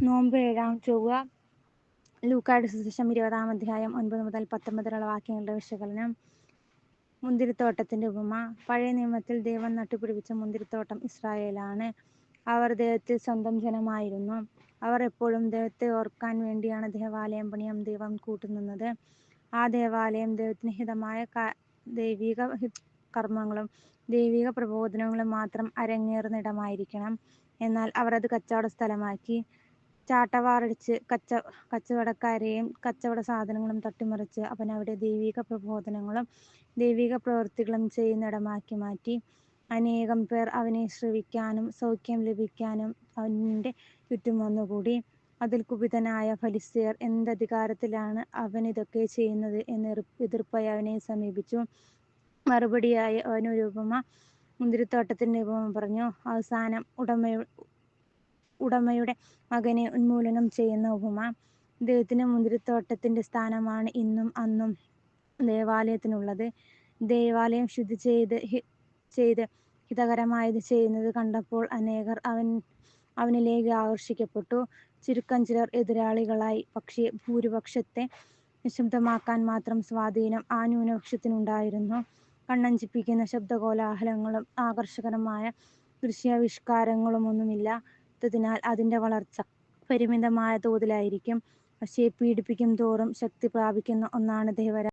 നോമ്പ് 7-ാം ചൊവ്വ. ലൂക്കായുടെ സുവിശേഷം 20-ാം അധ്യായം 9 മുതൽ 19 വരെയുള്ള വാക്യങ്ങളുടെ വിശകലനം. മുന്തിരിത്തോട്ടത്തിന്റെ ഉപമ. പഴയ നിയമത്തിൽ ദൈവം നട്ടുപിടിപ്പിച്ച മുന്തിരിത്തോട്ടം ഇസ്രായേലാണ്. അവർ ദൈവത്തിൽ സ്വന്തം ജനമായിരുന്നു. അവർ എപ്പോഴും ദൈവത്തെ ഓർക്കാൻ വേണ്ടിയാണ് ദേവാലയം പണിയാൻ ദൈവം കൂട്ടുനിന്നത്. ആ ദേവാലയം ദൈവത്തിന് ഹിതമായ ദൈവിക കർമ്മങ്ങളും ദൈവിക പ്രബോധനങ്ങളും മാത്രം അരങ്ങേറുന്ന ഇടമായിരിക്കണം. എന്നാൽ അവർ അത് കച്ചവട സ്ഥലമാക്കി. ചാട്ടവാറടിച്ച് കച്ചവടക്കാരെയും കച്ചവട സാധനങ്ങളും തട്ടിമറിച്ച് അവൻ അവിടെ ദൈവിക പ്രബോധനങ്ങളും ദൈവിക പ്രവൃത്തികളും ചെയ്യുന്നിടമാക്കി മാറ്റി. അനേകം പേർ അവനെ ശ്രവിക്കാനും സൗഖ്യം ലഭിക്കാനും അവൻ്റെ ചുറ്റും വന്നുകൂടി. അതിൽ കുപിതനായ ഫരിസേയർ എന്തധികാരത്തിലാണ് അവനിതൊക്കെ ചെയ്യുന്നത് എന്ന് എതിർപ്പായി അവനെ സമീപിച്ചു. മറുപടിയായി അവനൊരു ഉപമ, മുന്തിരിത്തോട്ടത്തിന്റെ ഉപമ പറഞ്ഞു. അവസാനം ഉടമയുടെ മകനെ ഉന്മൂലനം ചെയ്യുന്ന ഉപമ. ദൈവത്തിന് മുന്തിരിത്തോട്ടത്തിന്റെ സ്ഥാനമാണ് ഇന്നും അന്നും ദേവാലയത്തിനുള്ളത്. ദേവാലയം ശുദ്ധി ചെയ്ത് ഹിതകരമായത് ചെയ്യുന്നത് കണ്ടപ്പോൾ അനേകർ അവനിലേക്ക് ആകർഷിക്കപ്പെട്ടു. ചുരുക്കം ചിലർ എതിരാളികളായി. പക്ഷേ ഭൂരിപക്ഷത്തെ നിശബ്ദമാക്കാൻ മാത്രം സ്വാധീനം ആ ന്യൂനപക്ഷത്തിനുണ്ടായിരുന്നു. കണ്ണഞ്ചിപ്പിക്കുന്ന ശബ്ദകോലാഹലങ്ങളും ആകർഷകരമായ ദൃശ്യാവിഷ്കാരങ്ങളുമൊന്നുമില്ലാത്തതിനാൽ അതിൻ്റെ വളർച്ച പരിമിതമായ തോതിലായിരിക്കും. പക്ഷേ പീഡിപ്പിക്കും തോറും ശക്തി പ്രാപിക്കുന്ന ഒന്നാണ് ദൈവരാജ്യം.